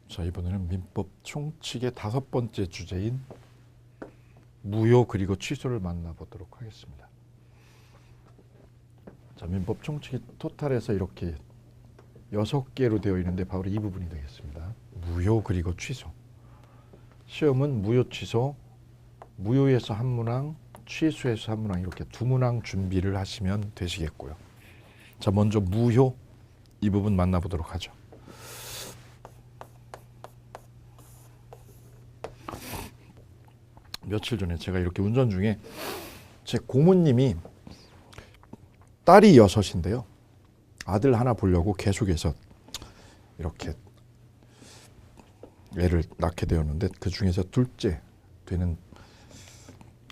자, 이번에는 민법 총칙의 5번째 주제인 무효 그리고 취소를 만나보도록 하겠습니다. 자, 민법 총칙이 토탈에서 이렇게 6개로 되어 있는데 바로 이 부분이 되겠습니다. 무효 그리고 취소. 시험은 무효 취소, 무효에서 한 문항, 취소에서 한 문항 이렇게 두 문항 준비를 하시면 되시겠고요. 자, 먼저 무효 이 부분 만나보도록 하죠. 며칠 전에 제가 이렇게 운전 중에 제 고모님이 딸이 6인데요. 아들 하나 보려고 계속해서 이렇게 애를 낳게 되었는데 그 중에서 둘째 되는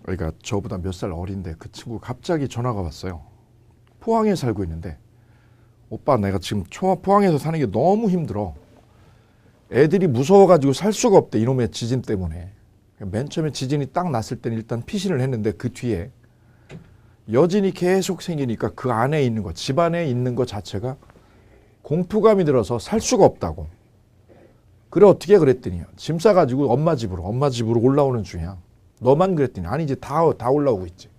그러니까 저보다 몇 살 어린데 그 친구가 갑자기 전화가 왔어요. 포항에 살고 있는데 오빠 내가 지금 포항에서 사는 게 너무 힘들어. 애들이 무서워가지고 살 수가 없대. 이놈의 지진 때문에. 맨 처음에 지진이 딱 났을 때는 일단 피신을 했는데 그 뒤에 여진이 계속 생기니까 그 안에 있는 거, 집 안에 있는 거 자체가 공포감이 들어서 살 수가 없다고. 그래 어떻게 그랬더니 짐 싸가지고 엄마 집으로 올라오는 중이야. 너만 그랬더니 아니 이제 다 올라오고 있지.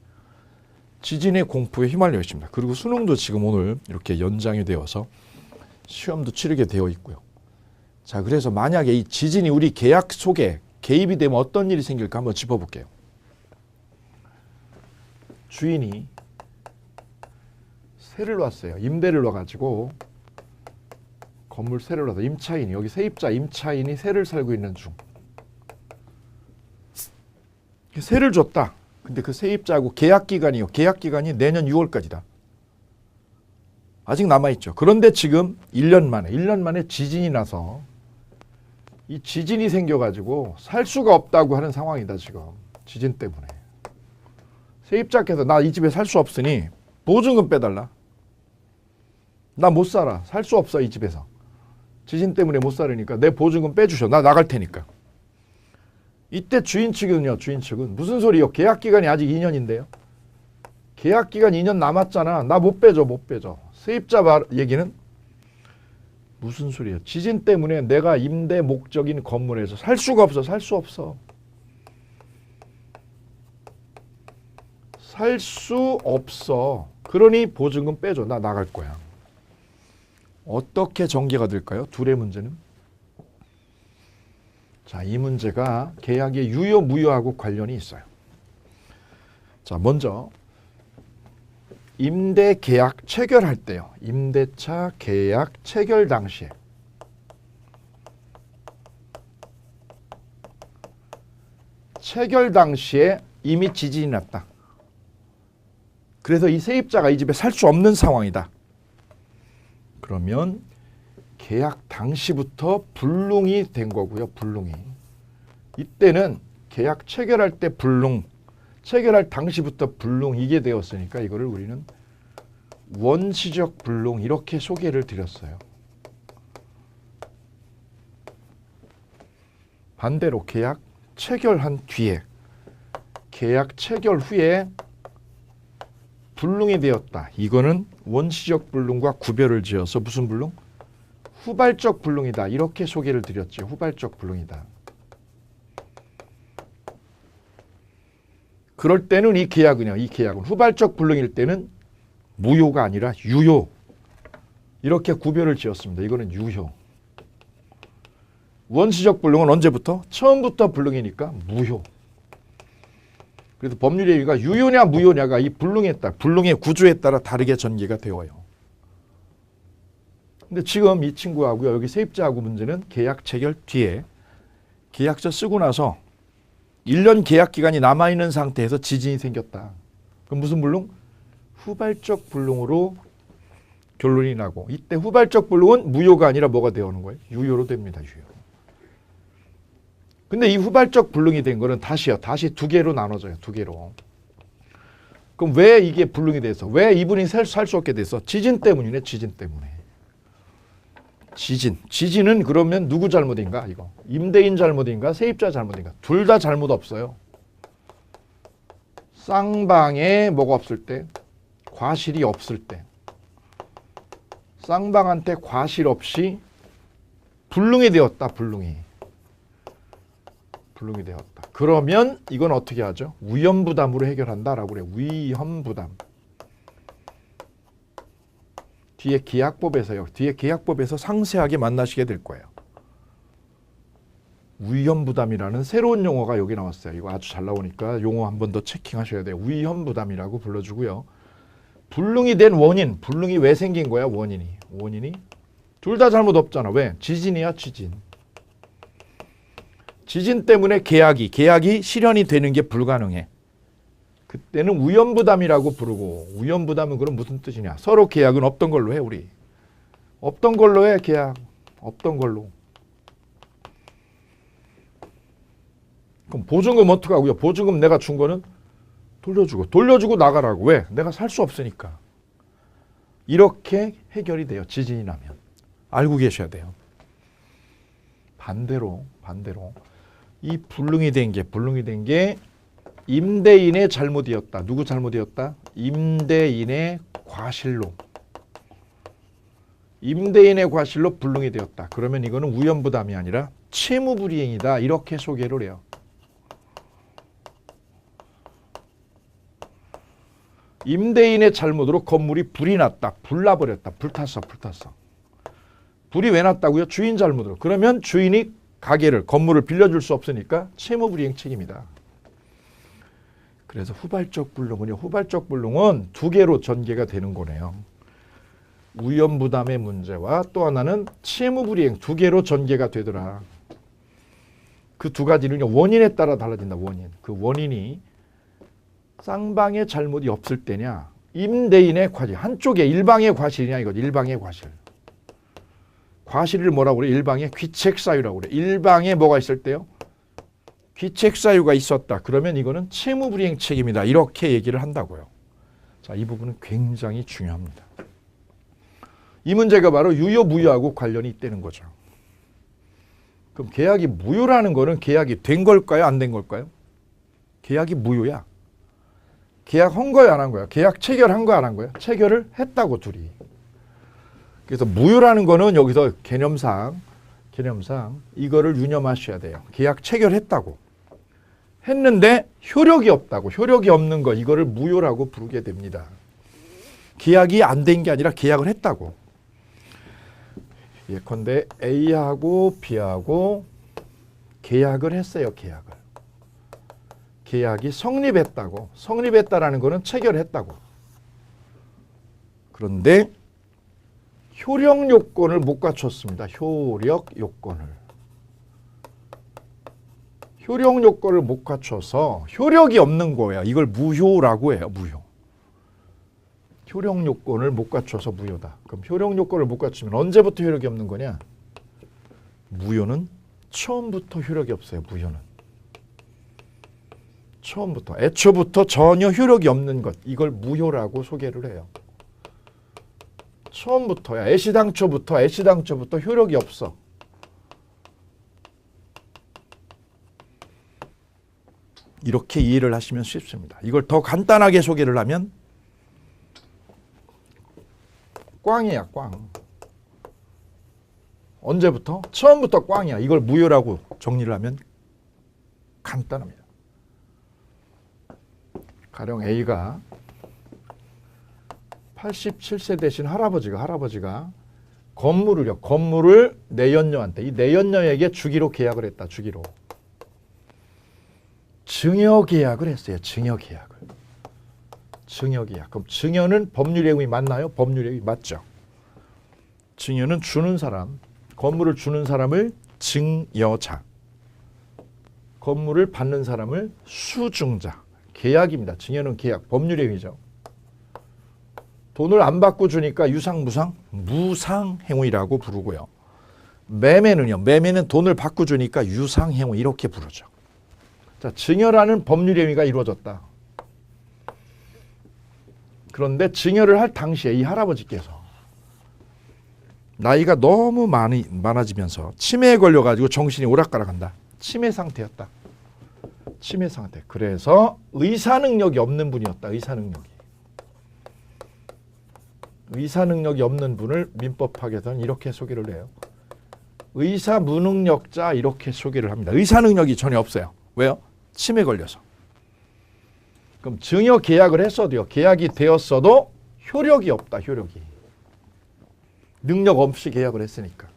지진의 공포에 휘말려 있습니다. 그리고 수능도 지금 오늘 이렇게 연장이 되어서 시험도 치르게 되어 있고요. 자, 그래서 만약에 이 지진이 우리 계약 속에 개입이 되면 어떤 일이 생길까 한번 짚어볼게요. 주인이 세를 놨어요. 임대를 놔가지고 건물 세를 놔서 임차인이 여기 세입자 임차인이 세를 살고 있는 중. 세를 줬다. 근데 그 세입자하고 계약기간이요. 계약기간이 내년 6월까지다. 아직 남아있죠. 그런데 지금 1년 만에 지진이 나서 이 지진이 생겨가지고 살 수가 없다고 하는 상황이다. 지금 지진 때문에. 세입자께서 나 이 집에 살 수 없으니 보증금 빼달라. 나 못 살아. 살 수 없어 이 집에서. 지진 때문에 못 살으니까 내 보증금 빼주셔. 나 나갈 테니까. 이때 주인 측은 무슨 소리요? 계약기간이 아직 2년인데요. 계약기간 2년 남았잖아. 나 못 빼줘. 세입자 얘기는 무슨 소리예요? 지진 때문에 내가 임대 목적인 건물에서 살 수가 없어. 살 수 없어. 그러니 보증금 빼줘. 나 나갈 거야. 어떻게 전개가 될까요? 둘의 문제는. 자, 이 문제가 계약의 유효 무효하고 관련이 있어요. 자, 먼저 임대 계약 체결할 때요. 임대차 계약 체결 당시에 이미 지진이 났다. 그래서 이 세입자가 이 집에 살 수 없는 상황이다. 그러면 계약 당시부터 불능이 된 거고요. 불능이. 이때는 계약 체결할 때 체결할 당시부터 불능 이게 되었으니까 이거를 우리는 원시적 불능 이렇게 소개를 드렸어요. 반대로 계약 체결한 뒤에 계약 체결 후에 불능이 되었다. 이거는 원시적 불능과 구별을 지어서 무슨 불능? 후발적 불능이다. 이렇게 소개를 드렸죠. 후발적 불능이다. 그럴 때는 이 계약은 후발적 불능일 때는 무효가 아니라 유효. 이렇게 구별을 지었습니다. 이거는 유효. 원시적 불능은 언제부터? 처음부터 불능이니까 무효. 그래서 법률의 의의가 유효냐 무효냐가 이 불능의 구조에 따라 다르게 전개가 되어요. 근데 지금 이 친구하고요. 여기 세입자하고 문제는 계약 체결 뒤에 계약서 쓰고 나서 1년 계약 기간이 남아있는 상태에서 지진이 생겼다. 그럼 무슨 불능? 후발적 불능으로 결론이 나고 이때 후발적 불능은 무효가 아니라 뭐가 되어오는 거예요? 유효로 됩니다. 유효. 근데 이 후발적 불능이 된 거는 다시 두 개로 나눠져요. 두 개로. 그럼 왜 이게 불능이 돼서 왜 이분이 살 수 없게 돼서 지진 때문이네. 지진 때문에. 지진은 그러면 누구 잘못인가? 이거 임대인 잘못인가? 세입자 잘못인가? 둘 다 잘못 없어요. 쌍방에 뭐가 없을 때? 과실이 없을 때. 쌍방한테 과실 없이 불능이 되었다. 불능이 되었다. 그러면 이건 어떻게 하죠? 위험부담으로 해결한다라고 그래요. 위험부담. 뒤에 계약법에서요. 뒤에 계약법에서 상세하게 만나시게 될 거예요. 위험부담이라는 새로운 용어가 여기 나왔어요. 이거 아주 잘 나오니까 용어 한 번 더 체킹하셔야 돼요. 위험부담이라고 불러주고요. 불능이 된 원인, 불능이 왜 생긴 거야? 원인이 둘 다 잘못 없잖아. 왜? 지진이야, 지진. 지진 때문에 계약이 실현이 되는 게 불가능해. 그때는 위험부담이라고 부르고, 위험부담은 그럼 무슨 뜻이냐? 서로 계약은 없던 걸로 해, 우리. 없던 걸로 해, 계약. 없던 걸로. 그럼 보증금 어떻게 하고요? 보증금 내가 준 거는 돌려주고 나가라고. 왜? 내가 살 수 없으니까. 이렇게 해결이 돼요. 지진이 나면. 알고 계셔야 돼요. 반대로 이 불능이 된 게 임대인의 잘못이었다. 누구 잘못이었다? 임대인의 과실로. 임대인의 과실로 불능이 되었다. 그러면 이거는 위험부담이 아니라 채무불이행이다. 이렇게 소개를 해요. 임대인의 잘못으로 건물이 불이 났다. 불나버렸다. 불탔어. 불이 왜 났다고요? 주인 잘못으로. 그러면 주인이 건물을 빌려줄 수 없으니까 채무불이행 책임이다. 그래서 후발적 불능은 두 개로 전개가 되는 거네요. 위험부담의 문제와 또 하나는 채무불이행 두 개로 전개가 되더라. 그 두 가지는 원인에 따라 달라진다. 그 원인이 쌍방의 잘못이 없을 때냐, 임대인의 과실, 한쪽에 일방의 과실이냐 이거지. 일방의 과실. 과실을 뭐라고 그래? 일방의 귀책사유라고 그래. 일방에 뭐가 있을 때요? 귀책사유가 있었다. 그러면 이거는 채무불이행 책임이다. 이렇게 얘기를 한다고요. 자, 이 부분은 굉장히 중요합니다. 이 문제가 바로 유효 무효하고 관련이 있다는 거죠. 그럼 계약이 무효라는 거는 계약이 된 걸까요? 안 된 걸까요? 계약이 무효야. 계약한 거야, 안 한 거야? 계약 체결한 거야, 안 한 거야? 체결을 했다고 둘이. 그래서 무효라는 거는 여기서 개념상 이거를 유념하셔야 돼요. 계약 체결했다고. 했는데 효력이 없다고. 효력이 없는 거 이거를 무효라고 부르게 됩니다. 계약이 안 된 게 아니라 계약을 했다고. 예컨대 A하고 B하고 계약을 했어요. 계약이 성립했다고. 성립했다라는 거는 체결했다고. 그런데 효력 요건을 못 갖췄습니다. 효력 요건을 못 갖춰서 효력이 없는 거예요. 이걸 무효라고 해요. 무효. 효력 요건을 못 갖춰서 무효다. 그럼 효력 요건을 못 갖추면 언제부터 효력이 없는 거냐? 무효는 처음부터 효력이 없어요. 무효는. 처음부터. 애초부터 전혀 효력이 없는 것. 이걸 무효라고 소개를 해요. 처음부터야. 애시당초부터 효력이 없어. 이렇게 이해를 하시면 쉽습니다. 이걸 더 간단하게 소개를 하면 꽝이야, 꽝. 언제부터? 처음부터 꽝이야. 이걸 무효라고 정리를 하면 간단합니다. 가령 A가 87세 되신 할아버지가 건물을 내연녀한테, 이 내연녀에게 주기로 계약을 했다. 주기로. 증여계약을 했어요. 증여계약. 그럼 증여는 법률행위 맞나요? 법률행위 맞죠. 증여는 주는 사람, 건물을 주는 사람을 증여자, 건물을 받는 사람을 수증자. 계약입니다. 증여는 계약, 법률행위죠. 돈을 안 받고 주니까 무상행위라고 부르고요. 매매는 돈을 받고 주니까 유상행위 이렇게 부르죠. 자, 증여라는 법률행위가 이루어졌다. 그런데 증여를 할 당시에 이 할아버지께서 나이가 너무 많아지면서 치매에 걸려가지고 정신이 오락가락한다. 치매 상태였다. 치매 상태. 그래서 의사능력이 없는 분이었다. 의사능력이 없는 분을 민법학에서는 이렇게 소개를 해요. 의사 무능력자 이렇게 소개를 합니다. 의사 능력이 전혀 없어요. 왜요? 치매 걸려서. 그럼 증여 계약을 했어도요. 계약이 되었어도 효력이 없다. 효력이. 능력 없이 계약을 했으니까.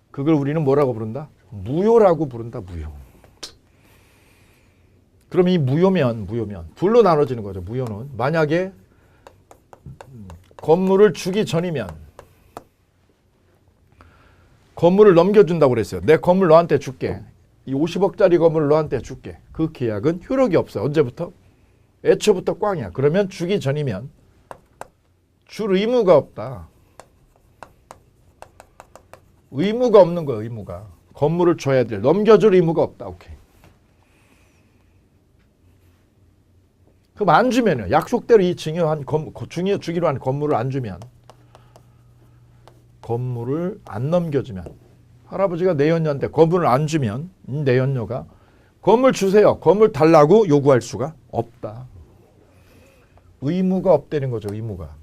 그걸 우리는 뭐라고 부른다? 무효라고 부른다. 무효. 그럼 이 무효면 불로 나눠지는 거죠. 무효는 만약에 건물을 주기 전이면 건물을 넘겨준다고 그랬어요. 내 건물 너한테 줄게. 이 50억짜리 건물을 너한테 줄게. 그 계약은 효력이 없어요. 언제부터? 애초부터 꽝이야. 그러면 주기 전이면 줄 의무가 없다. 의무가 없는 거예요. 의무가. 건물을 줘야 될 넘겨줄 의무가 없다. 오케이. 그럼 안 주면요. 약속대로 이 주기로 한 건물을 안 주면 건물을 안 넘겨주면 할아버지가 내연녀한테 건물을 안 주면 내연녀가 건물 주세요. 건물 달라고 요구할 수가 없다. 의무가 없다는 거죠. 의무가.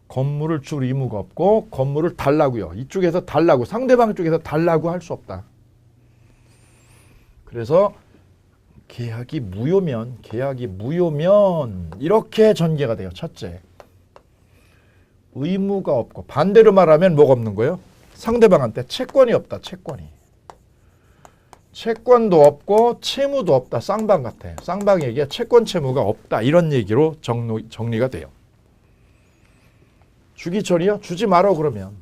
건물을 줄 의무가 없고 건물을 달라고요. 이쪽에서 달라고 상대방 쪽에서 달라고 할 수 없다. 그래서 계약이 무효면 이렇게 전개가 돼요. 첫째. 의무가 없고 반대로 말하면 뭐가 없는 거예요? 상대방한테 채권이 없다. 채권도 없고 채무도 없다. 쌍방 같아. 쌍방에게 채권 채무가 없다. 이런 얘기로 정리가 돼요. 주기 전이요? 주지 마라 그러면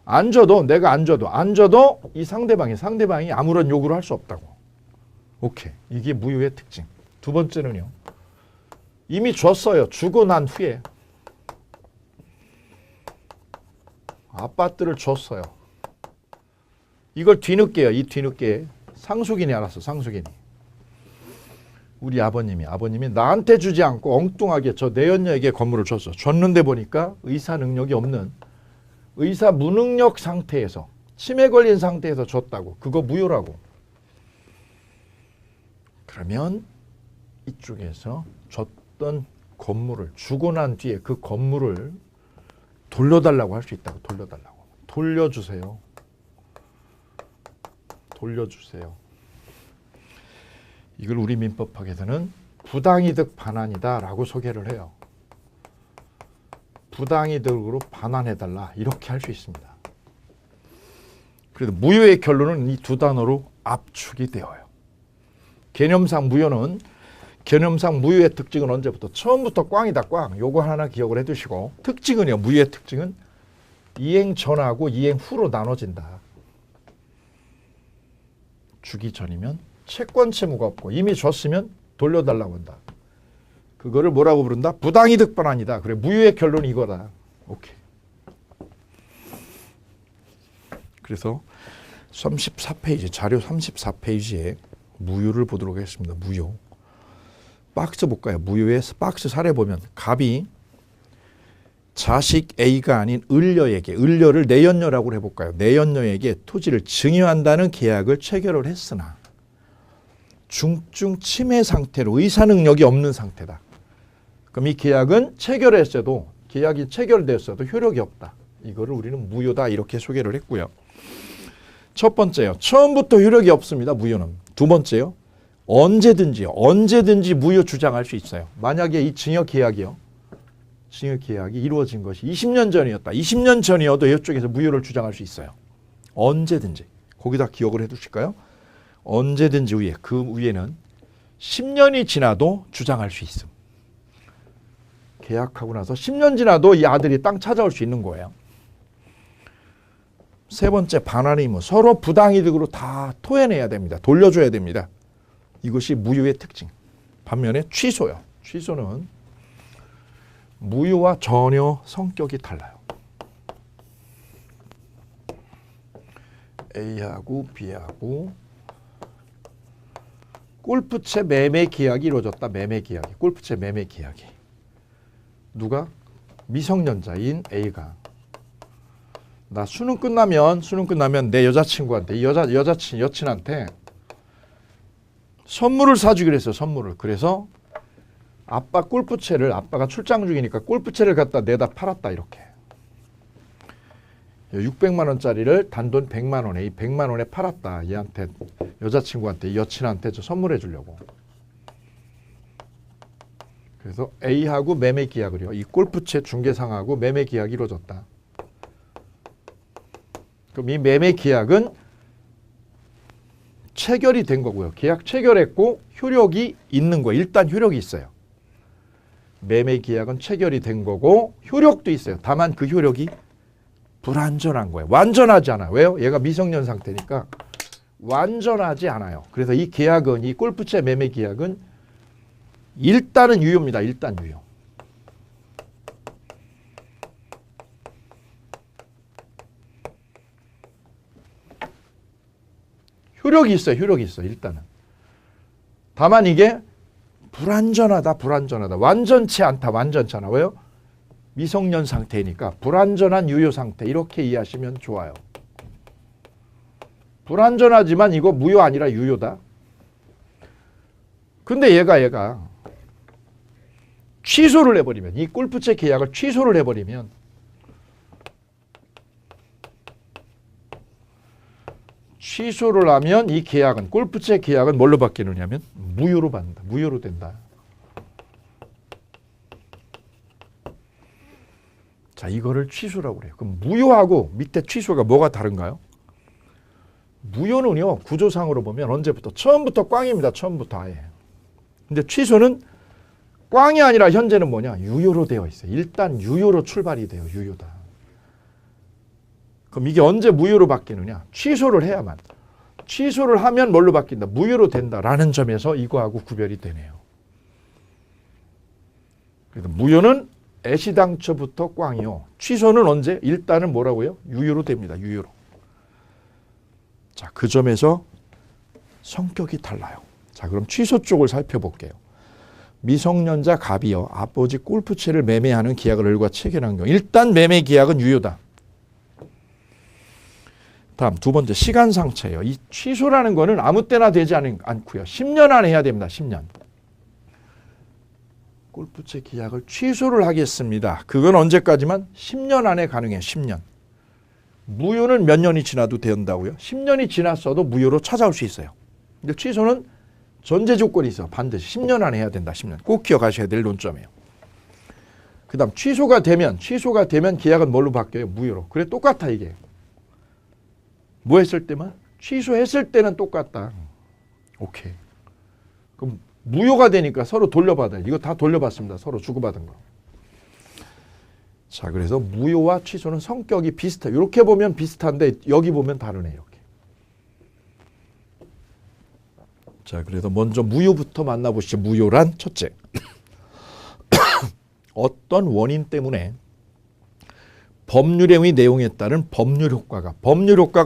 안 줘도 내가 안 줘도 이 상대방이 아무런 요구를 할 수 없다고. 오케이. 이게 무효의 특징. 두 번째는요. 이미 줬어요. 주고 난 후에 아파트를 줬어요. 이걸 뒤늦게요. 이 뒤늦게 상속인이 알았어. 상속인이. 우리 아버님이 나한테 주지 않고 엉뚱하게 저 내연녀에게 건물을 줬어. 줬는데 보니까 의사 능력이 없는 의사 무능력 상태에서 치매 걸린 상태에서 줬다고. 그거 무효라고. 그러면 이쪽에서 줬던 건물을 주고 난 뒤에 그 건물을 돌려달라고 할 수 있다고. 돌려주세요. 이걸 우리 민법학에서는 부당이득 반환이다라고 소개를 해요. 부당이득으로 반환해달라 이렇게 할 수 있습니다. 그래도 무효의 결론은 이 두 단어로 압축이 되어요. 개념상 무효의 특징은 언제부터? 처음부터 꽝이다. 꽝. 요거 하나 기억을 해두시고 특징은요. 무효의 특징은 이행 전하고 이행 후로 나눠진다. 주기 전이면 채권 채무가 없고 이미 줬으면 돌려달라고 한다. 그거를 뭐라고 부른다? 부당이득 반환이다. 그래 무효의 결론이 이거다. 오케이. 그래서 34페이지 자료 34페이지에 무효를 보도록 하겠습니다. 무효. 박스 볼까요? 무효의 박스 사례 보면 갑이 자식 A가 아닌 을려를 내연녀라고 해볼까요? 내연녀에게 토지를 증여한다는 계약을 체결을 했으나 중증 치매 상태로 의사 능력이 없는 상태다. 그럼 이 계약은 계약이 체결됐어도 효력이 없다. 이거를 우리는 무효다 이렇게 소개를 했고요. 첫 번째요. 처음부터 효력이 없습니다. 무효는. 두 번째요. 언제든지 무효 주장할 수 있어요. 만약에 이 증여 계약이 이루어진 것이 20년 전이었다. 20년 전이어도 이쪽에서 무효를 주장할 수 있어요. 언제든지. 거기다 기억을 해 두실까요? 언제든지 위에, 그 위에는 10년이 지나도 주장할 수 있음. 계약하고 나서 10년 지나도 이 아들이 땅 찾아올 수 있는 거예요. 세 번째 반환의 의무. 서로 부당이득으로 다 토해내야 됩니다. 돌려줘야 됩니다. 이것이 무효의 특징. 반면에 취소요. 취소는 무효와 전혀 성격이 달라요. A하고 B하고 골프채 매매 계약이 이루어졌다. 골프채 매매 계약이. 누가? 미성년자인 A가. 나 수능 끝나면 내 여자친구한테 여친한테 선물을 사주기로 했어요. 선물을. 그래서 아빠가 출장 중이니까 골프채를 갖다 내다 팔았다. 이렇게. 600만 원짜리를 단돈 100만 원에 이 100만 원에 팔았다. 얘한테 여자친구한테 여친한테 저 선물해 주려고. 그래서 A하고 매매 계약을요. 이 골프채 중개상하고 매매 계약이 이루어졌다. 그럼 이 매매 계약은 체결이 된 거고요. 계약 체결했고 효력이 있는 거예요. 일단 효력이 있어요. 매매 계약은 체결이 된 거고 효력도 있어요. 다만 그 효력이 불완전한 거예요. 완전하지 않아요. 왜요? 얘가 미성년 상태니까 완전하지 않아요. 그래서 이 계약은 이 골프채 매매 계약은 일단은 유효입니다. 일단 유효. 효력이 있어요. 효력이 있어요. 일단은. 다만 이게 불완전하다. 불완전하다. 완전치 않다. 완전치 않아. 왜요? 미성년 상태니까 불완전한 유효 상태. 이렇게 이해하시면 좋아요. 불완전하지만 이거 무효 아니라 유효다. 근데 얘가 취소를 해버리면 이 골프채 계약을 취소를 해버리면 취소를 하면 이 계약은 골프채 계약은 뭘로 바뀌느냐면 무효로 받는다. 무효로 된다. 자, 이거를 취소라고 그래요. 그럼 무효하고 밑에 취소가 뭐가 다른가요? 무효는요. 구조상으로 보면 언제부터? 처음부터 꽝입니다. 처음부터 아예. 근데 취소는 꽝이 아니라 현재는 뭐냐? 유효로 되어 있어요. 일단 유효로 출발이 돼요. 유효다. 그럼 이게 언제 무효로 바뀌느냐? 취소를 해야만. 취소를 하면 뭘로 바뀐다? 무효로 된다라는 점에서 이거하고 구별이 되네요. 그래서 무효는 애시당초부터 꽝이요. 취소는 언제? 일단은 뭐라고요? 유효로 됩니다. 유효로. 자, 그 점에서 성격이 달라요. 자, 그럼 취소 쪽을 살펴볼게요. 미성년자 갑이요. 아버지 골프채를 매매하는 계약을 을과 체결한 경우 일단 매매 계약은 유효다. 다음 두 번째 시간상처예요. 이 취소라는 거는 아무 때나 되지 않고요. 10년 안에 해야 됩니다. 10년. 골프채 계약을 취소를 하겠습니다. 그건 언제까지만? 10년 안에 가능해요. 10년. 무효는 몇 년이 지나도 된다고요? 10년이 지났어도 무효로 찾아올 수 있어요. 근데 취소는 전제 조건이 있어. 반드시 10년 안에 해야 된다. 10년. 꼭 기억하셔야 될 논점이에요. 그 다음 취소가 되면 계약은 뭘로 바뀌어요? 무효로. 그래 똑같아 이게. 뭐 했을 때만? 취소했을 때는 똑같다. 오케이. 그럼 무효가 되니까 서로 돌려받아요. 이거 다 돌려받습니다. 서로 주고받은 거. 자, 그래서 무효와 취소는 성격이 비슷해. 이렇게 보면 비슷한데 여기 보면 다르네요. 이렇게. 자, 그래서 먼저 무효부터 만나보시죠. 무효란 첫째. 어떤 원인 때문에 법률행위 내용에 따른 법률 효과가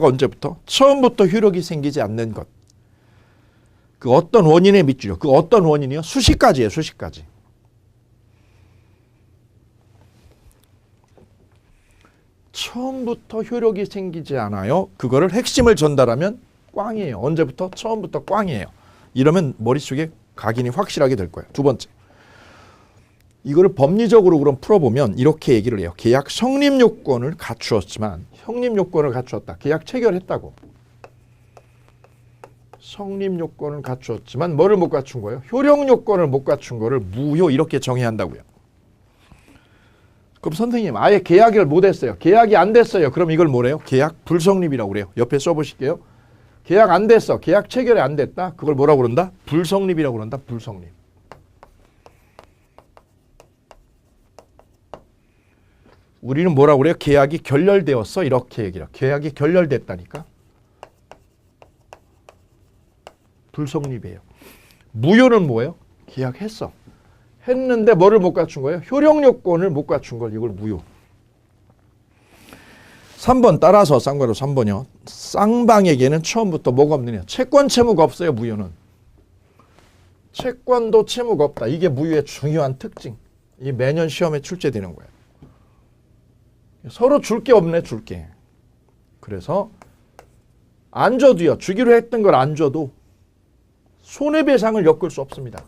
언제부터? 처음부터 효력이 생기지 않는 것. 그 어떤 원인에 밑줄요. 그 어떤 원인이요? 수식까지예요. 수식까지. 처음부터 효력이 생기지 않아요. 그거를 핵심을 전달하면 꽝이에요. 언제부터? 처음부터 꽝이에요. 이러면 머릿속에 각인이 확실하게 될 거예요. 두 번째. 이거를 법리적으로 그럼 풀어보면 이렇게 얘기를 해요. 계약 성립 요건을 갖추었지만 성립 요건을 갖추었다. 계약 체결했다고. 성립 요건을 갖추었지만 뭐를 못 갖춘 거예요? 효력 요건을 못 갖춘 거를 무효 이렇게 정해야 한다고요. 그럼 선생님 아예 계약을 못 했어요. 계약이 안 됐어요. 그럼 이걸 뭐래요? 계약 불성립이라고 그래요. 옆에 써보실게요. 계약 안 됐어. 계약 체결이 안 됐다. 그걸 뭐라고 그런다? 불성립이라고 그런다. 불성립. 우리는 뭐라고 그래요? 계약이 결렬되었어. 이렇게 얘기해요. 계약이 결렬됐다니까. 불성립이에요. 무효는 뭐예요? 계약했어. 했는데 뭐를 못 갖춘 거예요? 효력 요건을 못 갖춘 걸 이걸 무효. 3번 따라서 쌍괄호 3번이요. 쌍방에게는 처음부터 뭐가 없느냐. 채권 채무가 없어요. 무효는. 채권도 채무가 없다. 이게 무효의 중요한 특징. 이 매년 시험에 출제되는 거예요. 서로 줄 게 없네. 줄 게. 그래서 안 줘도요. 주기로 했던 걸 안 줘도 손해배상을 엮을 수 없습니다.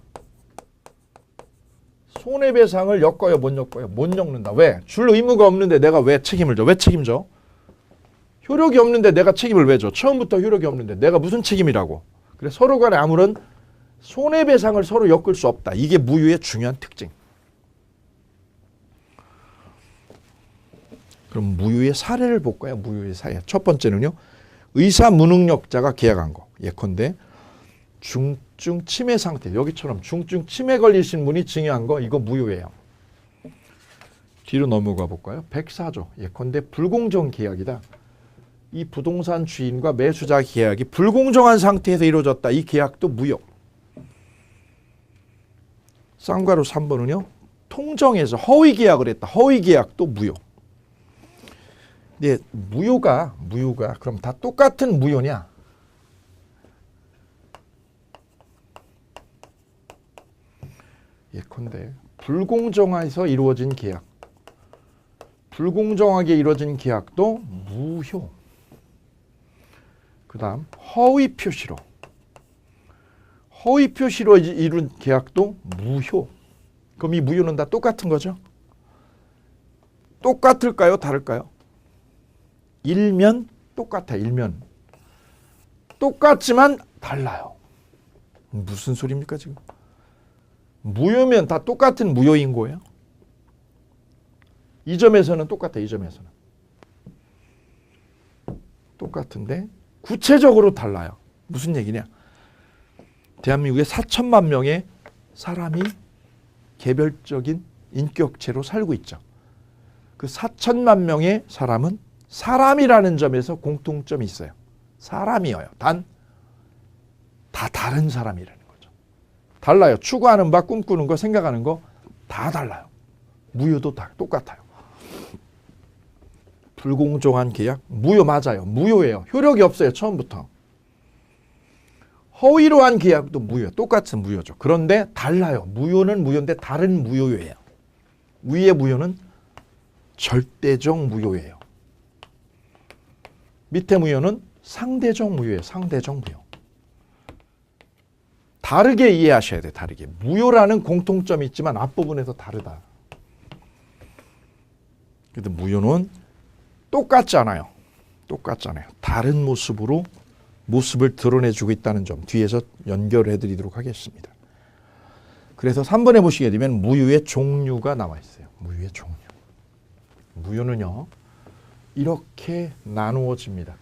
손해배상을 엮어요? 못 엮어요? 못 엮는다. 왜? 줄 의무가 없는데 내가 왜 책임을 져? 왜 책임져? 효력이 없는데 내가 책임을 왜 져? 처음부터 효력이 없는데 내가 무슨 책임이라고. 그래 서로 간에 아무런 손해배상을 서로 엮을 수 없다. 이게 무효의 중요한 특징. 그럼 무효의 사례를 볼까요? 무효의 사례. 첫 번째는요. 의사 무능력자가 계약한 거. 예컨대 중증 치매 상태. 여기처럼 중증 치매 걸리신 분이 증여한 거. 이거 무효예요. 뒤로 넘어가 볼까요? 104조. 예컨대 불공정 계약이다. 이 부동산 주인과 매수자 계약이 불공정한 상태에서 이루어졌다. 이 계약도 무효. 쌍괄호 3번은요. 통정에서 허위 계약을 했다. 허위 계약도 무효. 근데 무효가 그럼 다 똑같은 무효냐? 예컨대 불공정해서 이루어진 계약. 불공정하게 이루어진 계약도 무효. 그 다음 허위 표시로 이룬 계약도 무효. 그럼 이 무효는 다 똑같은 거죠? 똑같을까요? 다를까요? 일면 똑같아. 일면 똑같지만 달라요. 무슨 소리입니까 지금? 무효면 다 똑같은 무효인 거예요. 이 점에서는 똑같아. 이 점에서는 똑같은데 구체적으로 달라요. 무슨 얘기냐? 대한민국에 4천만 명의 사람이 개별적인 인격체로 살고 있죠. 그 4천만 명의 사람은 사람이라는 점에서 공통점이 있어요. 사람이에요. 단 다 다른 사람이라는 거죠. 달라요. 추구하는 바, 꿈꾸는 거, 생각하는 거 다 달라요. 무효도 다 똑같아요. 불공정한 계약 무효 맞아요. 무효예요. 효력이 없어요. 처음부터. 허위로 한 계약도 무효. 똑같은 무효죠. 그런데 달라요. 무효는 무효인데 다른 무효예요. 위의 무효는 절대적 무효예요. 밑에 무효는 상대적 무효예요. 상대적 무효. 다르게 이해하셔야 돼요. 다르게. 무효라는 공통점이 있지만 앞부분에서 다르다. 그래도 무효는 똑같지 않아요. 똑같지 않아요. 다른 모습을 드러내주고 있다는 점 뒤에서 연결해 드리도록 하겠습니다. 그래서 3번에 보시게 되면 무효의 종류가 나와 있어요. 무효의 종류. 무효는요. 이렇게 나누어집니다.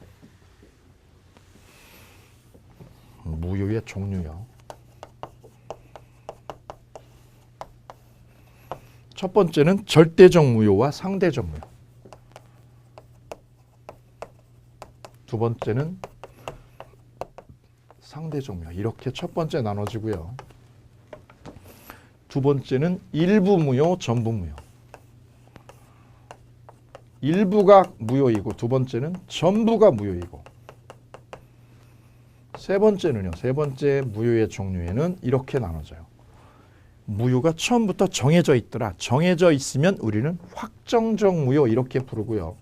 무효의 종류요. 첫 번째는 절대적 무효와 상대적 무효. 두 번째는 상대적 무효. 이렇게 첫 번째 나눠지고요. 두 번째는 일부 무효, 전부 무효. 일부가 무효이고 두 번째는 전부가 무효이고 세 번째는요. 세 번째 무효의 종류에는 이렇게 나눠져요. 무효가 처음부터 정해져 있더라. 정해져 있으면 우리는 확정적 무효 이렇게 부르고요.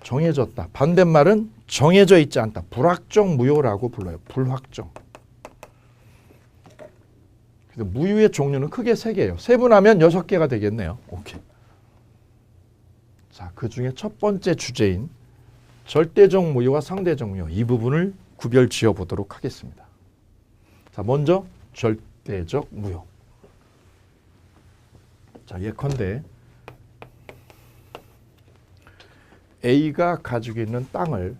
정해졌다. 반대말은 정해져 있지 않다. 불확정 무효라고 불러요. 불확정. 그래서 무효의 종류는 크게 3개예요. 세분하면 6개가 되겠네요. 오케이. 자, 그 중에 첫 번째 주제인 절대적 무효와 상대적 무효 이 부분을 구별 지어 보도록 하겠습니다. 자, 먼저 절대적 무효. 자, 예컨대 A가 가지고 있는 땅을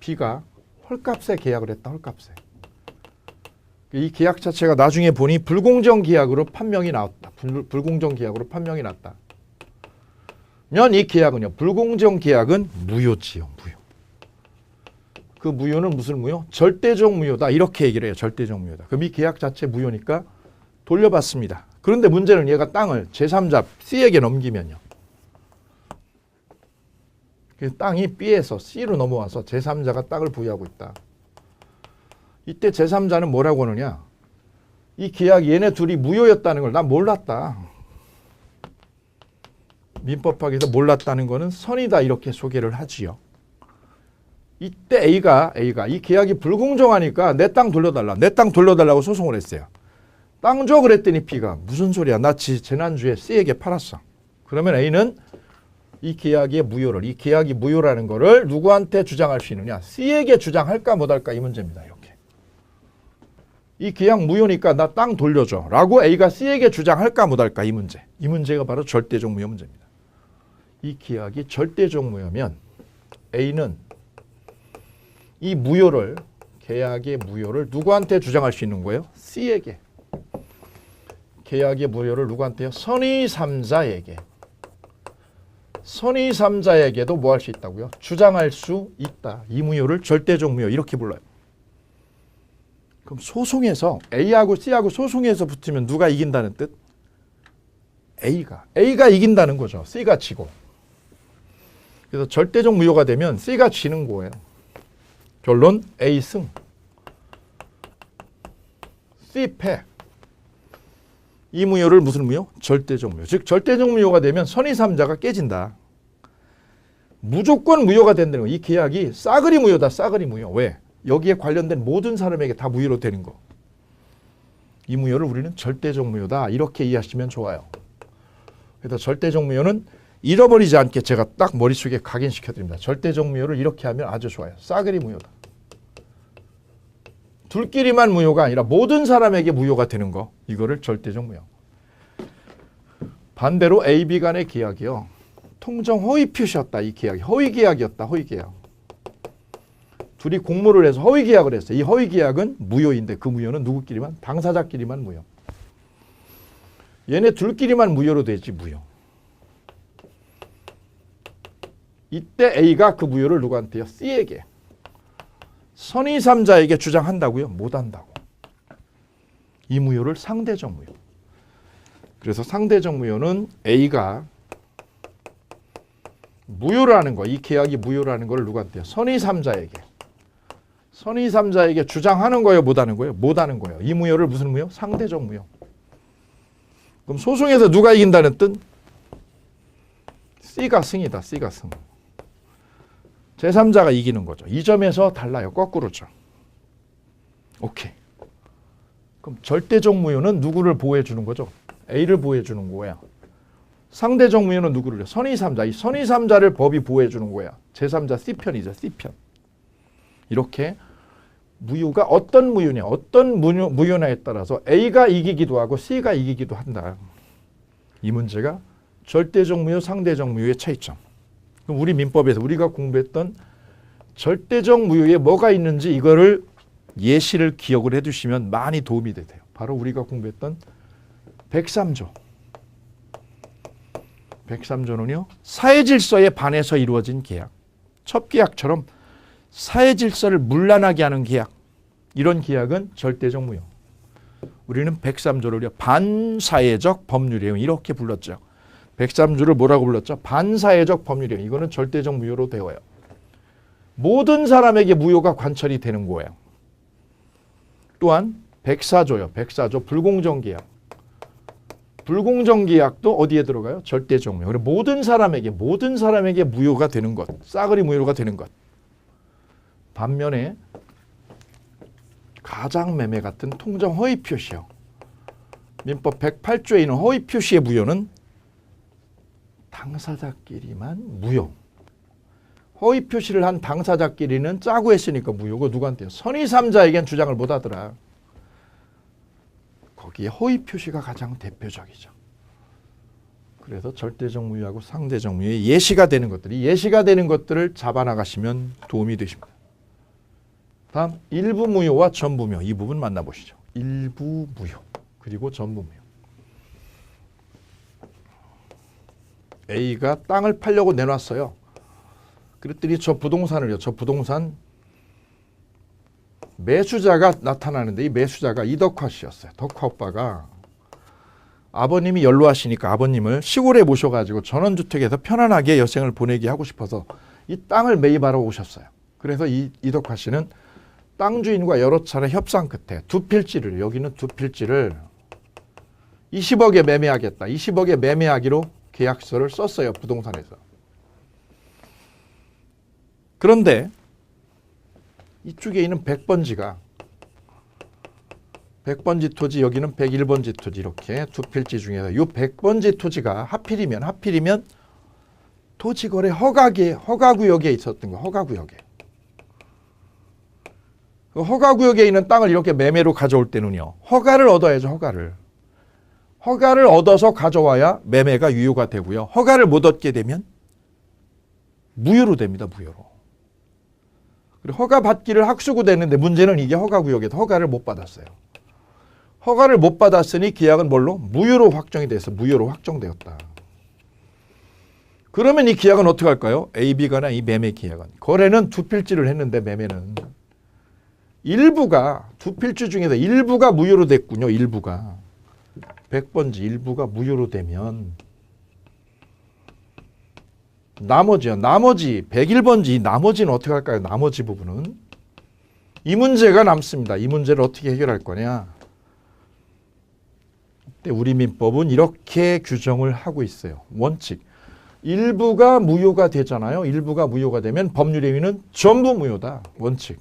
B가 헐값에 계약을 했다. 헐값에. 이 계약 자체가 나중에 보니 불공정 계약으로 판명이 나왔다. 불공정 계약으로 판명이 났다. 면 이 계약은요. 불공정 계약은 무효지요. 무효. 그 무효는 무슨 무효? 절대적 무효다. 이렇게 얘기를 해요. 절대적 무효다. 그럼 이 계약 자체 무효니까 돌려받습니다. 그런데 문제는 얘가 땅을 제3자 C에게 넘기면요. 그 땅이 B에서 C로 넘어와서 제3자가 땅을 부여하고 있다. 이때 제3자는 뭐라고 하느냐? 이 계약 얘네 둘이 무효였다는 걸 난 몰랐다. 민법학에서 몰랐다는 거는 선이다 이렇게 소개를 하지요. 이때 A가 이 계약이 불공정하니까 내 땅 돌려달라. 내 땅 돌려달라고 소송을 했어요. 땅 줘 그랬더니 B가 무슨 소리야. 나 지난주에 C에게 팔았어. 그러면 A는 이 계약의 무효를, 이 계약이 무효라는 거를 누구한테 주장할 수 있느냐? C에게 주장할까 못할까 이 문제입니다. 이렇게. 이 계약 무효니까 나 땅 돌려줘 라고 A가 C에게 주장할까 못할까 이 문제. 이 문제가 바로 절대적 무효 문제입니다. 이 계약이 절대적 무효면 A는 이 무효를, 계약의 무효를 누구한테 주장할 수 있는 거예요? C에게. 계약의 무효를 누구한테요? 선의 3자에게. 선의 3자에게도 뭐 할 수 있다고요? 주장할 수 있다. 이 무효를 절대적 무효 이렇게 불러요. 그럼 소송에서 A하고 C하고 소송에서 붙으면 누가 이긴다는 뜻? A가 이긴다는 거죠. C가 지고. 그래서 절대적 무효가 되면 C가 지는 거예요. 결론 A 승. C 패. 이 무효를 무슨 무효? 절대적 무효. 즉 절대적 무효가 되면 선의 3자가 깨진다. 무조건 무효가 된다는 거. 이 계약이 싸그리 무효다. 싸그리 무효. 왜? 여기에 관련된 모든 사람에게 다 무효로 되는 거. 이 무효를 우리는 절대적 무효다. 이렇게 이해하시면 좋아요. 그래서 절대적 무효는 잃어버리지 않게 제가 딱 머릿속에 각인시켜드립니다. 절대적 무효를 이렇게 하면 아주 좋아요. 싸그리 무효다. 둘끼리만 무효가 아니라 모든 사람에게 무효가 되는 거. 이거를 절대적 무효. 반대로 A, B 간의 계약이요. 통정 허위 표시였다. 이 계약이 허위 계약이었다. 허위 계약. 둘이 공모를 해서 허위 계약을 했어요. 이 허위 계약은 무효인데 그 무효는 누구끼리만? 당사자끼리만 무효. 얘네 둘끼리만 무효로 되지 무효. 이때 A가 그 무효를 누구한테요? C에게. 선의 3자에게 주장한다고요? 못한다고. 이 무효를 상대적 무효. 그래서 상대적 무효는 A가 무효라는 거, 이 계약이 무효라는 걸 누구한테요? 선의 3자에게. 선의 3자에게 주장하는 거예요? 못하는 거예요? 못하는 거예요. 이 무효를 무슨 무효? 상대적 무효. 그럼 소송에서 누가 이긴다는 뜻? C가 승이다. C가 승. 제3자가 이기는 거죠. 이 점에서 달라요. 거꾸로죠. 오케이. 그럼 절대적 무효는 누구를 보호해 주는 거죠? A를 보호해 주는 거야. 상대적 무효는 누구를 해요? 선의 3자. 이 선의 3자를 법이 보호해 주는 거야. 제3자 C편이죠. C편. 이렇게 무효가 어떤 무효냐, 어떤 무효냐에 따라서 A가 이기기도 하고 C가 이기기도 한다. 이 문제가 절대적 무효, 상대적 무효의 차이점. 그럼 우리 민법에서 우리가 공부했던 절대적 무효에 뭐가 있는지 이거를 예시를 기억을 해두시면 많이 도움이 돼요. 바로 우리가 공부했던 103조. 103조는요. 사회질서에 반해서 이루어진 계약. 첩계약처럼 사회질서를 문란하게 하는 계약. 이런 계약은 절대적 무효. 우리는 103조를 반사회적 법률행위 이렇게 불렀죠. 103조를 뭐라고 불렀죠? 반사회적 법률행위. 이거는 절대적 무효로 되어요. 모든 사람에게 무효가 관철이 되는 거예요. 또한 104조요. 104조 불공정계약. 불공정계약도 어디에 들어가요? 절대적 무효. 모든 사람에게 무효가 되는 것. 싸그리 무효가 되는 것. 반면에 가장매매 같은 통정 허위 표시요. 민법 108조에 있는 허위 표시의 무효는 당사자끼리만 무효. 허위 표시를 한 당사자끼리는 짜고 했으니까 무효고 누구한테요? 선의 3자에겐 주장을 못하더라. 거기에 허위 표시가 가장 대표적이죠. 그래서 절대적 무효하고 상대적 무효의 예시가 되는 것들이 예시가 되는 것들을 잡아나가시면 도움이 되십니다. 다음 일부 무효와 전부 무효 이 부분 만나보시죠. 일부 무효 그리고 전부 무효. A가 땅을 팔려고 내놨어요. 그랬더니 저 부동산 매수자가 나타나는데 이 매수자가 이덕화 씨였어요. 덕화 오빠가 아버님이 연로하시니까 아버님을 시골에 모셔가지고 전원주택에서 편안하게 여생을 보내게 하고 싶어서 이 땅을 매입하러 오셨어요. 그래서 이덕화 씨는 땅 주인과 여러 차례 협상 끝에 두 필지를 20억에 매매하겠다. 20억에 매매하기로 계약서를 썼어요. 부동산에서. 그런데 이쪽에 있는 100번지가 100번지 토지 여기는 101번지 토지 이렇게 두 필지 중에서 이 100번지 토지가 하필이면 토지거래 허가구역에 있었던 거, 허가구역에. 그 허가구역에 있는 땅을 이렇게 매매로 가져올 때는요, 허가를 얻어야죠, 허가를. 허가를 얻어서 가져와야 매매가 유효가 되고요. 허가를 못 얻게 되면 무효로 됩니다, 무효로. 그리고 허가 받기를 학수구됐는데 문제는 이게 허가구역에서 허가를 못 받았어요. 허가를 못 받았으니 계약은 뭘로? 무효로 확정이 돼서 무효로 확정되었다. 그러면 이 계약은 어떻게 할까요? A, B가나 이 매매 계약은. 거래는 두 필지를 했는데 매매는 일부가, 두 필지 중에서 일부가 무효로 됐군요. 일부가. 100번지 일부가 무효로 되면 나머지 101번지 나머지는 어떻게 할까요? 나머지 부분은 이 문제가 남습니다. 이 문제를 어떻게 해결할 거냐? 우리 민법은 이렇게 규정을 하고 있어요. 원칙. 일부가 무효가 되잖아요. 일부가 무효가 되면 법률의 의미는 전부 무효다. 원칙.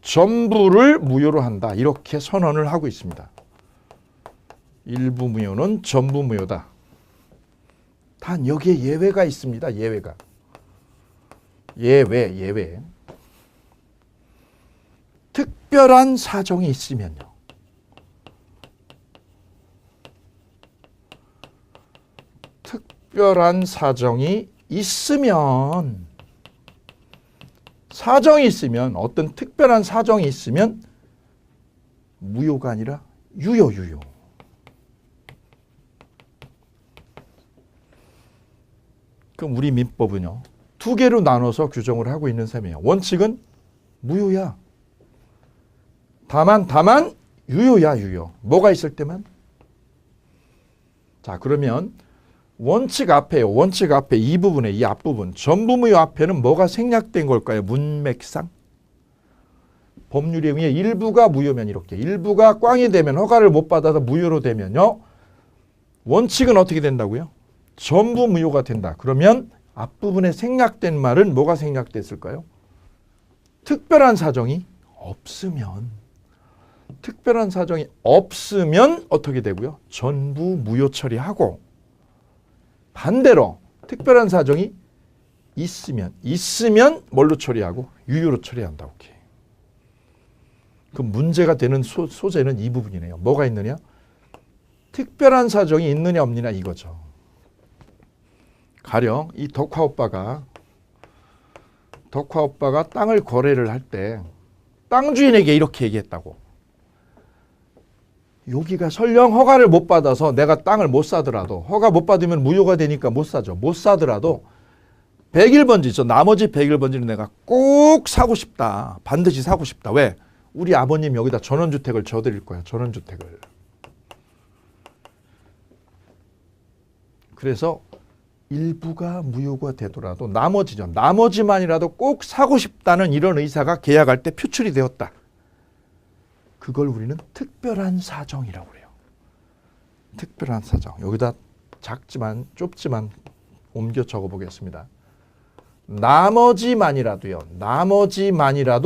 전부를 무효로 한다. 이렇게 선언을 하고 있습니다. 일부 무효는 전부 무효다. 단 여기에 예외가 있습니다. 예외가. 예외. 특별한 사정이 있으면요. 특별한 사정이 있으면 어떤 특별한 사정이 있으면 무효가 아니라 유효. 그럼 우리 민법은요, 두 개로 나눠서 규정을 하고 있는 셈이에요. 원칙은 무효야. 다만 유효야, 유효. 뭐가 있을 때만? 자, 그러면 원칙 앞에 이 부분에, 이 앞부분 전부 무효 앞에는 뭐가 생략된 걸까요? 문맥상. 법률에 의해 일부가 무효면 이렇게, 일부가 꽝이 되면, 허가를 못 받아서 무효로 되면요, 원칙은 어떻게 된다고요? 전부 무효가 된다. 그러면 앞부분에 생략된 말은 뭐가 생략됐을까요? 특별한 사정이 없으면. 특별한 사정이 없으면 어떻게 되고요? 전부 무효 처리하고, 반대로 특별한 사정이 있으면 뭘로 처리하고? 유효로 처리한다. 오케이. 그 문제가 되는 소재는 이 부분이네요. 뭐가 있느냐? 특별한 사정이 있느냐 없느냐 이거죠. 가령 이 덕화 오빠가 땅을 거래를 할 때 땅 주인에게 이렇게 얘기했다고. 여기가 설령 허가를 못 받아서 내가 땅을 못 사더라도, 허가 못 받으면 무효가 되니까 못 사죠. 못 사더라도 101번지 있죠. 나머지 101번지는 내가 꼭 사고 싶다. 반드시 사고 싶다. 왜? 우리 아버님 여기다 전원주택을 져드릴 거야. 전원주택을. 그래서 일부가 무효가 되더라도 나머지만이라도 꼭 사고 싶다는 이런 의사가 계약할 때 표출이 되었다. 그걸 우리는 특별한 사정이라고 그래요. 특별한 사정. 여기다 좁지만 옮겨 적어 보겠습니다. 나머지만이라도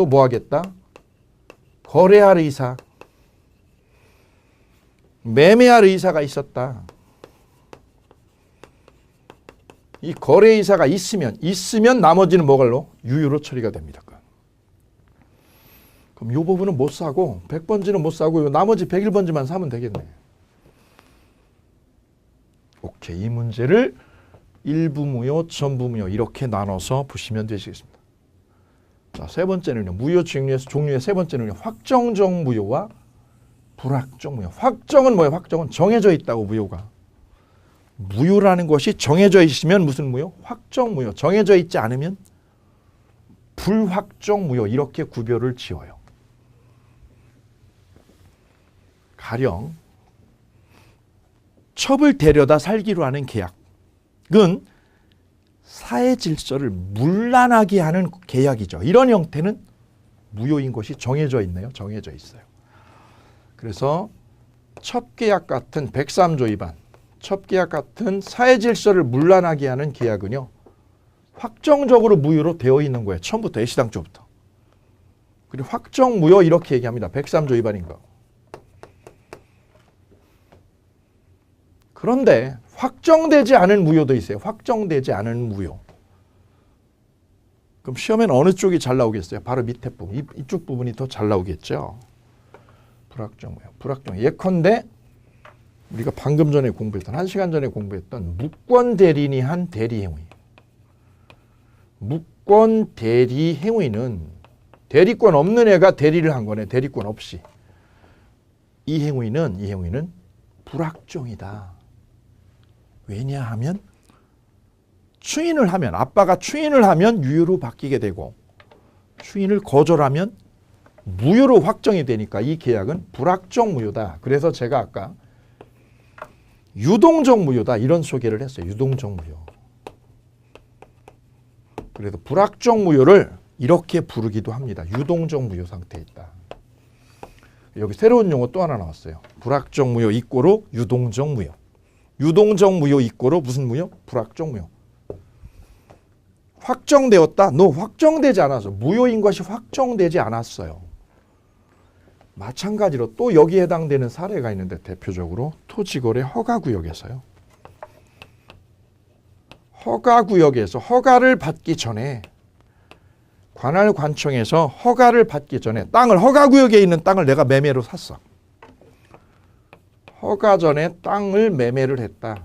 뭐 하겠다? 거래할 의사, 매매할 의사가 있었다. 이 거래 의사가 있으면 나머지는 뭐갈로? 유효로 처리가 됩니다. 그럼 이 부분은 못 사고 100번지는 못 사고 나머지 101번지만 사면 되겠네. 오케이. 이 문제를 일부 무효, 전부 무효 이렇게 나눠서 보시면 되시겠습니다. 자, 세 번째는요. 무효 종류의 세 번째는요. 확정적 무효와 불확정 무효. 확정은 뭐예요? 확정은 정해져 있다고 무효가. 무효라는 것이 정해져 있으면 무슨 무효? 확정 무효. 정해져 있지 않으면 불확정 무효. 이렇게 구별을 지어요. 가령 첩을 데려다 살기로 하는 계약은 사회 질서를 문란하게 하는 계약이죠. 이런 형태는 무효인 것이 정해져 있네요. 정해져 있어요. 그래서 첩계약 같은 103조 위반, 첩계약 같은 사회 질서를 문란하게 하는 계약은요. 확정적으로 무효로 되어 있는 거예요. 처음부터 애시당초부터. 그리고 확정 무효 이렇게 얘기합니다. 103조 위반인 거. 그런데 확정되지 않은 무효도 있어요. 확정되지 않은 무효. 그럼 시험에는 어느 쪽이 잘 나오겠어요? 바로 밑에 부분. 이쪽 부분이 더 잘 나오겠죠. 불확정 무효. 불확정. 예컨대 우리가 방금 전에 공부했던 1시간 전에 공부했던 무권 대리인이 한 대리 행위. 무권 대리 행위는 대리권 없는 애가 대리를 한 거네. 대리권 없이. 이 행위는 불확정이다. 왜냐하면 추인을 하면 아빠가 추인을 하면 유효로 바뀌게 되고 추인을 거절하면 무효로 확정이 되니까 이 계약은 불확정 무효다. 그래서 제가 아까 유동적 무효다 이런 소개를 했어요. 유동적 무효. 그래서 불확정 무효를 이렇게 부르기도 합니다. 유동적 무효 상태에 있다. 여기 새로운 용어 또 하나 나왔어요. 불확정 무효 이꼬로 유동적 무효. 유동적 무효 이꼬로 무슨 무효? 불확정 무효. 확정되었다? 너 확정되지 않아서 무효인 것이 확정되지 않았어요. 마찬가지로 또 여기에 해당되는 사례가 있는데 대표적으로 토지거래 허가구역에서요. 허가구역에서 허가를 받기 전에 관할 관청에서 허가를 받기 전에 땅을 허가구역에 있는 땅을 내가 매매로 샀어. 허가 전에 땅을 매매를 했다.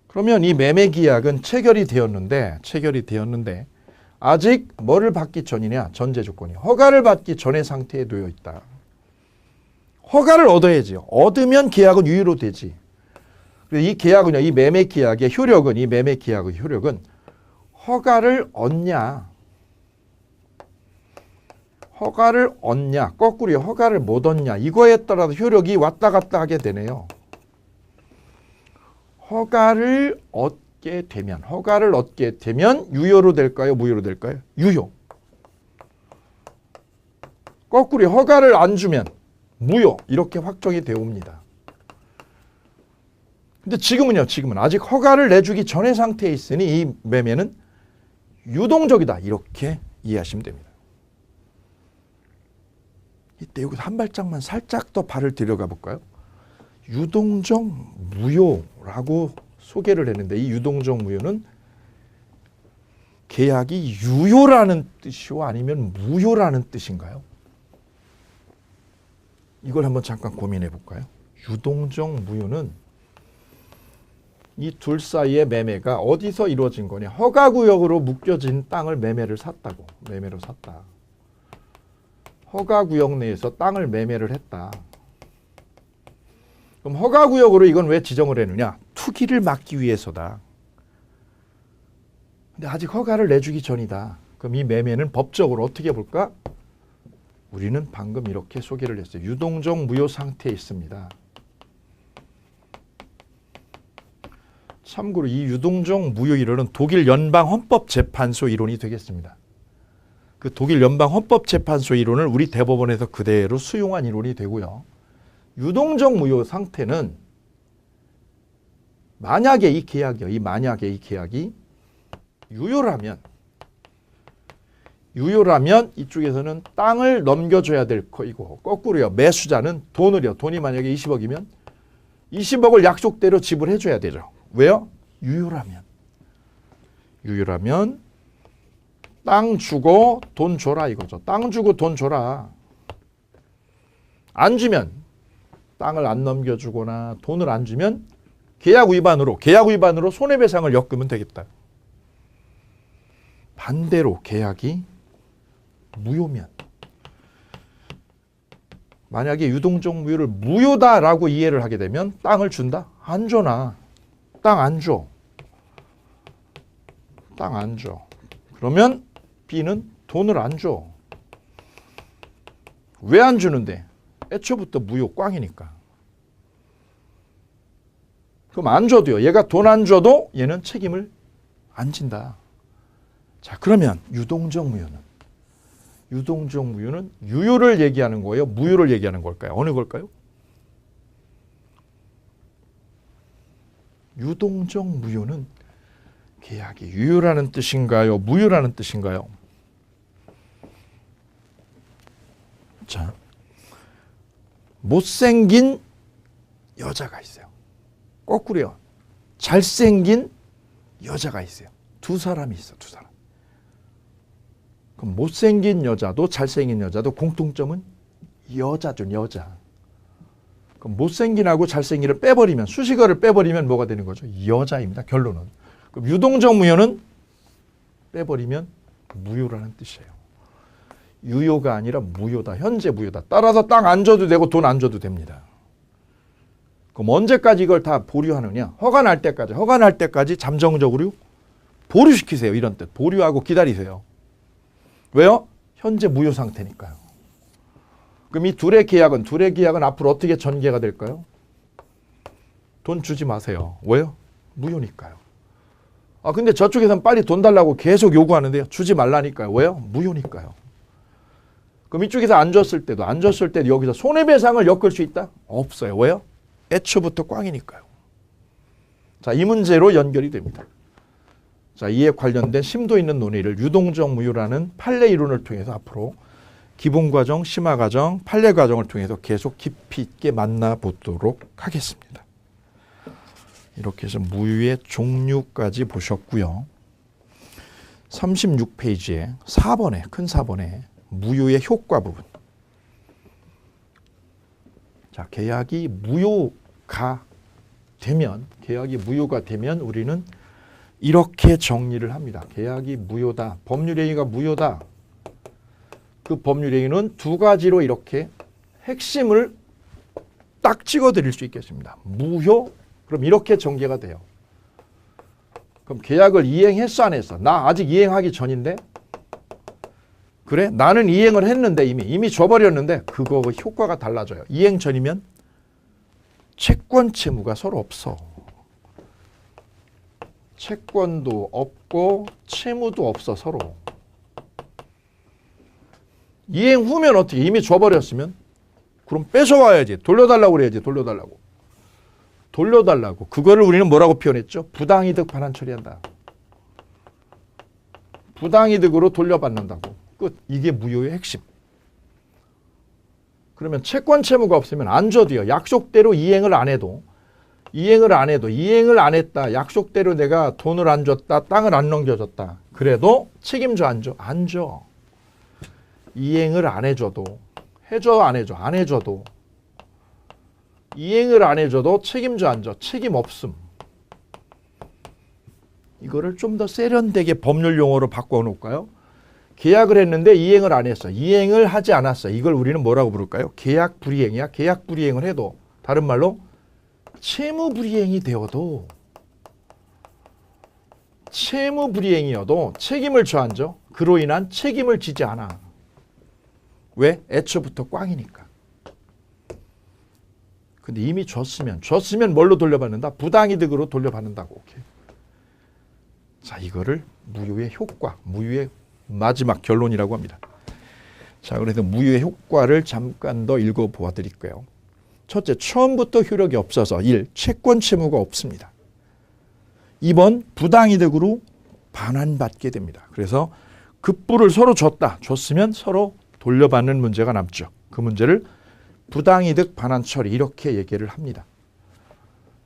그러면 이 매매 계약은 체결이 되었는데 아직 뭐를 받기 전이냐? 전제 조건이 허가를 받기 전의 상태에 놓여 있다. 허가를 얻어야지. 얻으면 계약은 유효로 되지. 이 계약은요, 이 매매 계약의 효력은 허가를 얻냐, 거꾸로 허가를 못 얻냐, 이거에 따라서 효력이 왔다 갔다 하게 되네요. 허가를 얻게 되면 유효로 될까요? 무효로 될까요? 유효. 거꾸로 허가를 안 주면 무효. 이렇게 확정이 되어 옵니다. 근데 지금은 아직 허가를 내주기 전의 상태에 있으니 이 매매는 유동적이다. 이렇게 이해하시면 됩니다. 이때 여기서 한 발짝만 살짝 더 발을 들여가 볼까요? 유동적 무효라고 소개를 했는데 이 유동적 무효는 계약이 유효라는 뜻이요? 아니면 무효라는 뜻인가요? 이걸 한번 잠깐 고민해 볼까요? 유동적 무효는 이 둘 사이의 매매가 어디서 이루어진 거냐? 허가구역으로 묶여진 땅을 매매로 샀다. 허가구역 내에서 땅을 매매를 했다. 그럼 허가구역으로 이건 왜 지정을 했느냐? 투기를 막기 위해서다. 근데 아직 허가를 내주기 전이다. 그럼 이 매매는 법적으로 어떻게 볼까? 우리는 방금 이렇게 소개를 했어요. 유동적 무효 상태에 있습니다. 참고로 이 유동적 무효 이론은 독일 연방헌법재판소 이론이 되겠습니다. 그 독일 연방헌법재판소 이론을 우리 대법원에서 그대로 수용한 이론이 되고요. 유동적 무효 상태는 만약에 이 계약이 유효라면 이쪽에서는 땅을 넘겨줘야 될 거이고 거꾸로요. 매수자는 돈이 만약에 20억이면 20억을 약속대로 지불해줘야 되죠. 왜요? 유효라면 땅 주고 돈 줘라 이거죠. 땅 주고 돈 줘라. 안 주면 땅을 안 넘겨주거나 돈을 안 주면 계약 위반으로 손해배상을 엮으면 되겠다. 반대로 계약이 무효면 만약에 유동적 무효를 무효다라고 이해를 하게 되면 땅을 준다? 안 줘나. 땅 안 줘. 그러면 B는 돈을 안 줘. 왜 안 주는데? 애초부터 무효 꽝이니까. 그럼 안 줘도요. 얘가 돈 안 줘도 얘는 책임을 안 진다. 자, 그러면 유동적 무효는 유효를 얘기하는 거예요? 무효를 얘기하는 걸까요? 어느 걸까요? 유동적 무효는 계약이 유효라는 뜻인가요? 무효라는 뜻인가요? 자, 못생긴 여자가 있어요. 거꾸로요. 잘생긴 여자가 있어요. 두 사람이 있어, 두 사람. 그럼 못생긴 여자도 잘생긴 여자도 공통점은 여자죠, 여자. 그럼 못생긴하고 잘생긴을 빼버리면, 수식어를 빼버리면 뭐가 되는 거죠? 여자입니다, 결론은. 그럼 유동적 무효는 빼버리면 무효라는 뜻이에요. 유효가 아니라 무효다, 현재 무효다. 따라서 땅 안 줘도 되고 돈 안 줘도 됩니다. 그럼 언제까지 이걸 다 보류하느냐? 허가 날 때까지, 허가 날 때까지 잠정적으로 보류시키세요. 이런 뜻. 보류하고 기다리세요. 왜요? 현재 무효 상태니까요. 그럼 이 둘의 계약은 앞으로 어떻게 전개가 될까요? 돈 주지 마세요. 왜요? 무효니까요. 아, 근데 저쪽에서는 빨리 돈 달라고 계속 요구하는데요. 주지 말라니까요. 왜요? 무효니까요. 그럼 이쪽에서 안 줬을 때도 여기서 손해배상을 엮을 수 있다? 없어요. 왜요? 애초부터 꽝이니까요. 자, 이 문제로 연결이 됩니다. 자, 이에 관련된 심도 있는 논의를 유동적 무효라는 판례 이론을 통해서 앞으로 기본과정, 심화과정, 판례과정을 통해서 계속 깊이 있게 만나보도록 하겠습니다. 이렇게 해서 무효의 종류까지 보셨고요. 36페이지에 4번에, 큰 4번에 무효의 효과 부분. 자, 계약이 무효가 되면 우리는 이렇게 정리를 합니다. 계약이 무효다. 법률행위가 무효다. 그 법률행위는 두 가지로 이렇게 핵심을 딱 찍어 드릴 수 있겠습니다. 무효? 그럼 이렇게 전개가 돼요. 그럼 계약을 이행했어, 안 했어? 나 아직 이행하기 전인데? 그래? 나는 이행을 했는데 이미 줘버렸는데 그거 효과가 달라져요. 이행 전이면 채권 채무가 서로 없어. 채권도 없고 채무도 없어, 서로. 이행 후면 어떻게? 이미 줘버렸으면 그럼 뺏어와야지. 돌려달라고 그래야지. 돌려달라고. 그거를 우리는 뭐라고 표현했죠? 부당이득 반환 처리한다. 부당이득으로 돌려받는다고. 끝. 이게 무효의 핵심. 그러면 채권 채무가 없으면 안 줘도요. 약속대로 이행을 안 했다. 약속대로 내가 돈을 안 줬다. 땅을 안 넘겨줬다. 그래도 책임져, 안 줘? 안 줘. 이행을 안 해줘도. 해줘, 안 해줘? 안 해줘도. 이행을 안 해줘도 책임져, 안 줘? 책임 없음. 이거를 좀 더 세련되게 법률 용어로 바꿔놓을까요? 계약을 했는데 이행을 안 했어. 이행을 하지 않았어. 이걸 우리는 뭐라고 부를까요? 계약 불이행이야. 계약 불이행을 해도, 다른 말로 채무 불이행이 되어도, 채무 불이행이어도 책임을 져, 안 져? 그로 인한 책임을 지지 않아. 왜? 애초부터 꽝이니까. 근데 이미 줬으면 뭘로 돌려받는다? 부당이득으로 돌려받는다고. 오케이. 자, 이거를 무효의 효과, 무효의 마지막 결론이라고 합니다. 자, 그래서 무효의 효과를 잠깐 더 읽어보아 드릴게요. 첫째, 처음부터 효력이 없어서 1. 채권 채무가 없습니다. 2번, 부당이득으로 반환받게 됩니다. 그래서 급부를 서로 줬으면 서로 돌려받는 문제가 남죠. 그 문제를 부당이득 반환 처리, 이렇게 얘기를 합니다.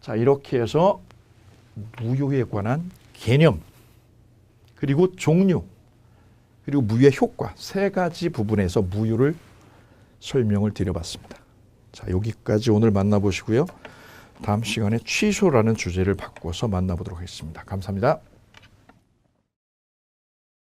자, 이렇게 해서 무효에 관한 개념, 그리고 종류, 그리고 무효의 효과, 세 가지 부분에서 무효를 설명을 드려봤습니다. 자, 여기까지 오늘 만나보시고요. 다음 시간에 취소라는 주제를 바꿔서 만나보도록 하겠습니다. 감사합니다.